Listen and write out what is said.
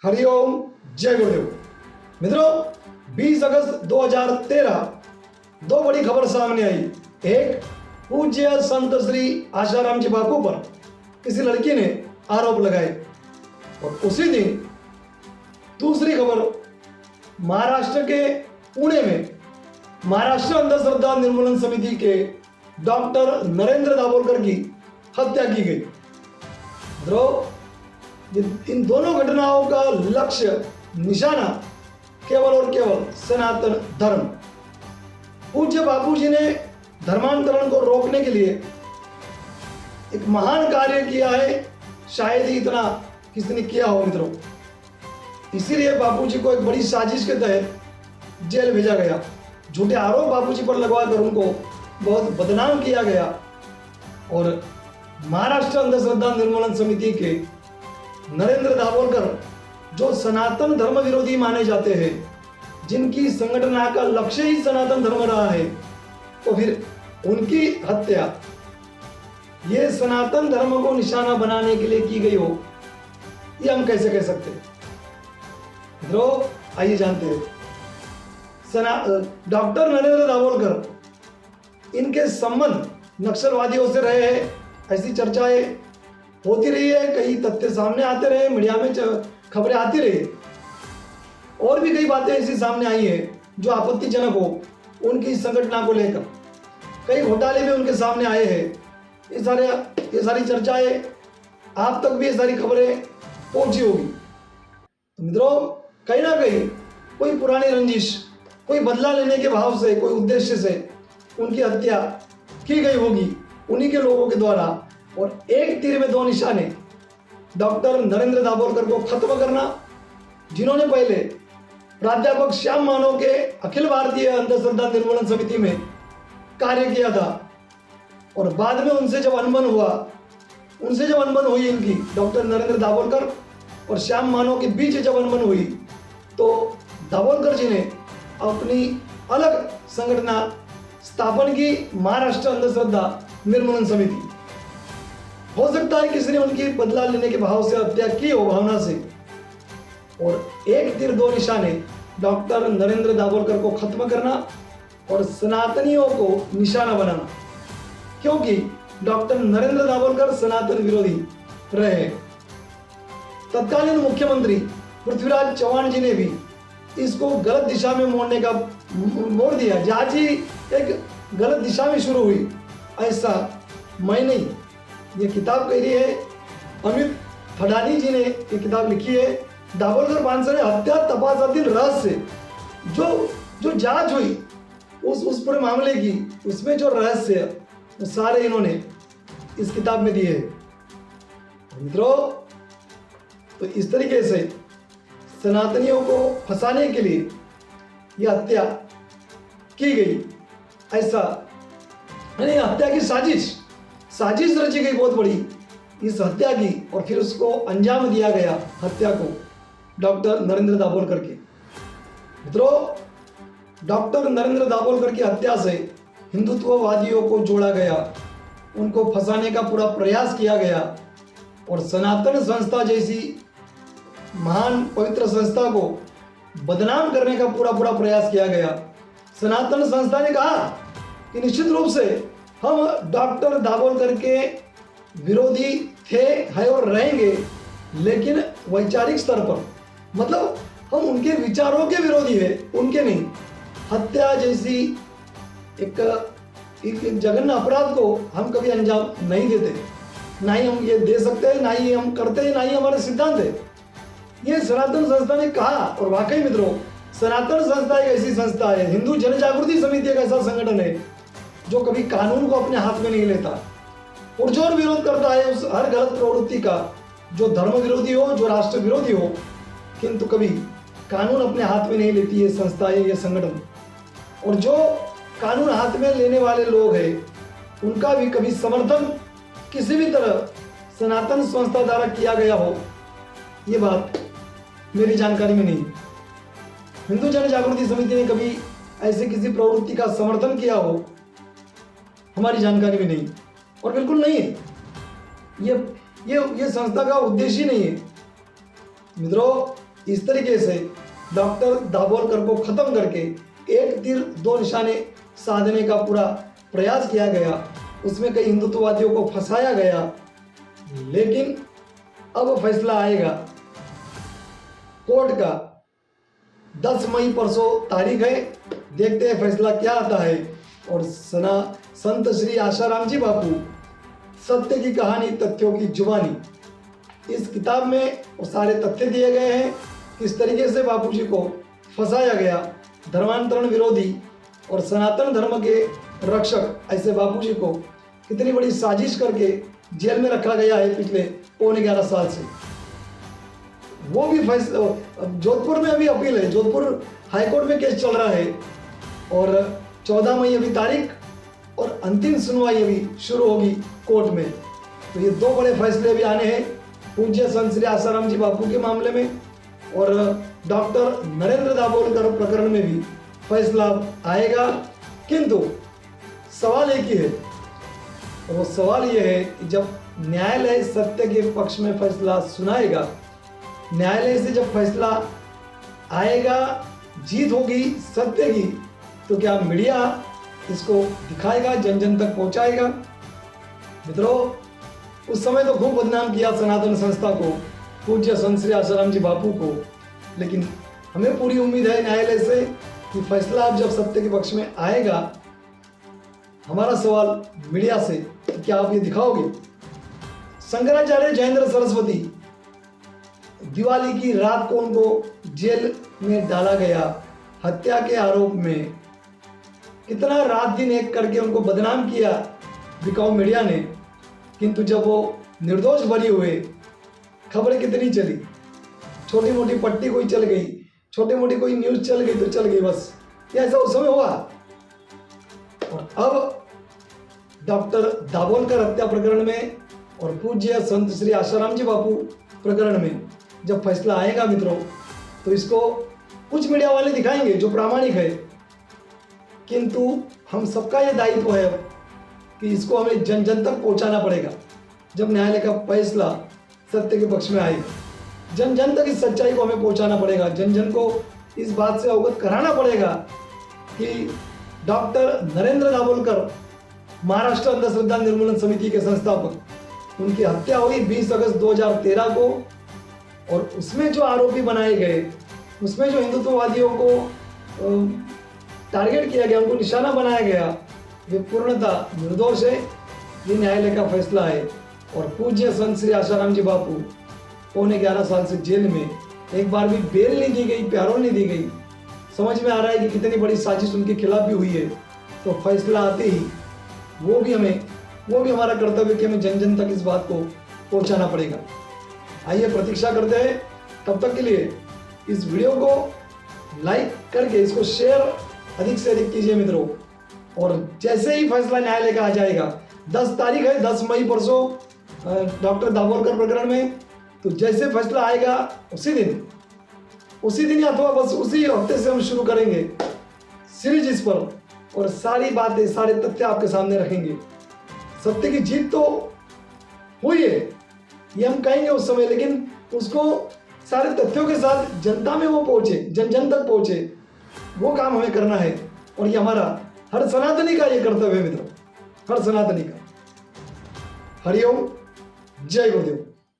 हरिओम, जय गुरुदेव। मित्रों, 20 अगस्त 2013 दो बड़ी खबर सामने आई। एक, पूज्य संत श्री आशाराम जी बापू पर किसी लड़की ने आरोप लगाए, और उसी दिन दूसरी खबर, महाराष्ट्र के पुणे में महाराष्ट्र अंधश्रद्धा निर्मूलन समिति के डॉक्टर नरेंद्र दाभोलकर की हत्या की गई। इन दोनों घटनाओं का लक्ष्य, निशाना केवल और केवल सनातन धर्म। पूज्य बापू जी ने धर्मांतरण को रोकने के लिए एक महान कार्य किया है, शायद ही इतना किसी ने किया हो मित्रों। इसीलिए बापू जी को एक बड़ी साजिश के तहत जेल भेजा गया। झूठे आरोप बापू जी पर लगवाकर उनको बहुत बदनाम किया गया, और महाराष्ट्र अंधश्रद्धा निर्मूलन समिति के नरेंद्र दाभोलकर, जो सनातन धर्म विरोधी माने जाते हैं, जिनकी संगठना का लक्ष्य ही सनातन धर्म रहा है, तो फिर उनकी हत्या ये सनातन धर्म को निशाना बनाने के लिए की गई हो, ये हम कैसे कह सकते हैं मित्रों? आइए जानते हैं। डॉक्टर नरेंद्र दाभोलकर, इनके संबंध नक्सलवादियों से रहे हैं, ऐसी चर्चाएं होती रही है, कई तथ्य सामने आते रहे, मीडिया में खबरें आती रही, और भी कई बातें ऐसी सामने आई है जो आपत्तिजनक हो उनकी संगठना को लेकर। कई घोटाले भी उनके सामने आए हैं। ये सारी चर्चाएं आप तक भी, ये सारी खबरें पहुंची होगी। तो मित्रों, कहीं ना कहीं कोई पुरानी रंजिश, कोई बदला लेने के भाव से, कोई उद्देश्य से उनकी हत्या की गई होगी उन्हीं के लोगों के द्वारा। और एक तीर में दो निशाने, डॉक्टर नरेंद्र दाभोलकर को खत्म करना, जिन्होंने पहले प्राध्यापक श्याम मानव के अखिल भारतीय अंधश्रद्धा निर्मूलन समिति में कार्य किया था, और बाद में उनसे जब अनबन हुई इनकी, डॉक्टर नरेंद्र दाभोलकर और श्याम मानव के बीच जब अनबन हुई, तो दाभोलकर जी ने अपनी अलग संगठना स्थापन की, महाराष्ट्र अंधश्रद्धा निर्मूलन समिति। हो सकता है किसी ने उनकी बदला लेने के भाव से हत्या की हो, भावना से, और एक तीर दो निशाने, डॉक्टर नरेंद्र दाभोलकर को खत्म करना और सनातनियों को निशाना बनाना, क्योंकि डॉक्टर नरेंद्र दाभोलकर सनातन विरोधी रहे। तत्कालीन मुख्यमंत्री पृथ्वीराज चौहान जी ने भी इसको गलत दिशा में मोड़ दिया। जांच ही एक गलत दिशा में शुरू हुई, ऐसा मैं नहीं, ये किताब कह रही है। अमित फडानी जी ने ये किताब लिखी है, दाभोलकर पानसरे हत्या तपासातील रहस्य। जो जांच हुई उस पूरे मामले की, उसमें जो रहस्य वो सारे इन्होंने इस किताब में दिए हैं मित्रों। तो इस तरीके से सनातनियों को फंसाने के लिए यह हत्या की गई, ऐसा हत्या की साजिश रची गई बहुत बड़ी इस हत्या की, और फिर उसको अंजाम दिया गया, हत्या को, डॉक्टर नरेंद्र दाभोलकर की। मित्रों, डॉक्टर नरेंद्र दाभोलकर की हत्या से हिंदुत्ववादियों को जोड़ा गया, उनको फंसाने का पूरा प्रयास किया गया, और सनातन संस्था जैसी महान पवित्र संस्था को बदनाम करने का पूरा प्रयास किया गया। सनातन संस्था ने कहा कि निश्चित रूप से हम डॉक्टर दाभोलकर के विरोधी थे, है और रहेंगे, लेकिन वैचारिक स्तर पर, मतलब हम उनके विचारों के विरोधी हैं, उनके नहीं। हत्या जैसी एक जघन्य अपराध को हम कभी अंजाम नहीं देते, ना ही हम ये दे सकते हैं, ना ही हम करते हैं, ना ही हमारे सिद्धांत है। ये सनातन संस्था ने कहा, और वाकई मित्रों, सनातन संस्था एक ऐसी संस्था है, हिंदू जन जागृति समिति एक ऐसा संगठन है जो कभी कानून को अपने हाथ में नहीं लेता, पुरजोर विरोध करता है उस हर गलत प्रवृत्ति का, जो धर्म विरोधी हो, जो राष्ट्र विरोधी हो, किंतु कभी कानून अपने हाथ में नहीं लेती है संस्था, ये संगठन। और जो कानून हाथ में लेने वाले लोग हैं, उनका भी कभी समर्थन किसी भी तरह सनातन संस्था द्वारा किया गया हो, ये बात मेरी जानकारी में नहीं। हिंदू जन जागृति समिति ने कभी ऐसे किसी प्रवृत्ति का समर्थन किया हो, हमारी जानकारी में नहीं, और बिल्कुल नहीं है। ये संस्था का उद्देश्य ही नहीं है। मित्रों, इस तरीके से डॉक्टर दाभोलकर को खत्म करके एक तीर दो निशाने साधने का पूरा प्रयास किया गया। उसमें कई हिंदुत्ववादियों को फंसाया गया, लेकिन अब फैसला आएगा कोर्ट का। 10 मई परसों तारीख है, देखते हैं फैसला क्या आता है। और संत श्री आशाराम जी बापू, सत्य की कहानी तथ्यों की जुबानी, इस किताब में वो सारे तथ्य दिए गए हैं, किस तरीके से बापू जी को फंसाया गया, धर्मांतरण विरोधी और सनातन धर्म के रक्षक ऐसे बापू जी को कितनी बड़ी साजिश करके जेल में रखा गया है पिछले 11.5 साल से। वो भी फैसला जोधपुर में अभी अपील है, जोधपुर हाईकोर्ट में केस चल रहा है और 14 मई अभी तारीख और अंतिम सुनवाई अभी शुरू होगी कोर्ट में। तो ये 2 बड़े फैसले भी आने हैं, पूज्य संत श्री आसाराम जी बापू के मामले में और डॉक्टर नरेंद्र दाभोलकर प्रकरण में भी फैसला आएगा। किंतु सवाल एक ही है, और वो सवाल ये है कि जब न्यायालय सत्य के पक्ष में फैसला सुनाएगा, न्यायालय से जब फैसला आएगा, जीत होगी सत्य की, तो क्या मीडिया इसको दिखाएगा, जन जन तक पहुंचाएगा? मित्रों, उस समय तो खूब बदनाम किया सनातन संस्था को, पूज्य संत श्री आसाराम जी बापू को, लेकिन हमें पूरी उम्मीद है न्यायालय से कि फैसला अब जब सत्य के पक्ष में आएगा। हमारा सवाल मीडिया से, क्या आप ये दिखाओगे? शंकराचार्य जयेंद्र सरस्वती, दिवाली की रात को उनको जेल में डाला गया हत्या के आरोप में। कितना रात दिन एक करके उनको बदनाम किया बिकाऊ मीडिया ने, किंतु जब वो निर्दोष बरी हुए, खबरें कितनी चली, छोटी मोटी पट्टी कोई चल गई, छोटी मोटी कोई न्यूज़ चल गई तो चल गई बस, ये ऐसा उस समय हुआ। और अब डॉक्टर दाभोलकर हत्या प्रकरण में और पूज्य संत श्री आशाराम जी बापू प्रकरण में जब फैसला आएगा मित्रों, तो इसको कुछ मीडिया वाले दिखाएंगे जो प्रामाणिक है, किंतु हम सबका ये दायित्व है कि इसको हमें जन जन तक पहुंचाना पड़ेगा। जब न्यायालय का फैसला सत्य के पक्ष में आएगा, जन जन तक इस सच्चाई को हमें पहुंचाना पड़ेगा, जन जन को इस बात से अवगत कराना पड़ेगा कि डॉक्टर नरेंद्र दाभोलकर, महाराष्ट्र अंधश्रद्धा निर्मूलन समिति के संस्थापक, उनकी हत्या हुई 20 अगस्त 2013 को, और उसमें जो आरोपी बनाए गए, उसमें जो हिंदुत्ववादियों को टारगेट किया गया, उनको निशाना बनाया गया, वे पूर्णतः निर्दोष है। ये न्यायालय का फैसला है। और पूज्य संत श्री आशाराम जी बापू 11.5 साल से जेल में, एक बार भी बेल नहीं दी गई, पैरोल नहीं दी गई। समझ में आ रहा है कि कितनी बड़ी साजिश उनके खिलाफ भी हुई है। तो फैसला आते ही वो भी हमारा कर्तव्य कि हमें जन जन तक इस बात को पहुंचाना पड़ेगा। आइए प्रतीक्षा करते हैं। तब तक के लिए इस वीडियो को लाइक करके इसको शेयर अधिक से अधिक कीजिए मित्रों। और जैसे ही फैसला न्यायालय का आ जाएगा, 10 तारीख है, 10 मई परसों डॉक्टर दाभोलकर प्रकरण में, तो जैसे फैसला आएगा उसी दिन या अथवा बस उसी हफ्ते से हम शुरू करेंगे सीरीज इस पर, और सारी बातें, सारे तथ्य आपके सामने रखेंगे। सत्य की जीत तो हुई है ये हम कहेंगे उस समय, लेकिन उसको सारे तथ्यों के साथ जनता में वो पहुंचे, जन जन तक पहुंचे, वो काम हमें करना है। और ये हमारा हर सनातनी का ये कर्तव्य है मित्रों, हर सनातनी का। हरिओम, जय गुरुदेव।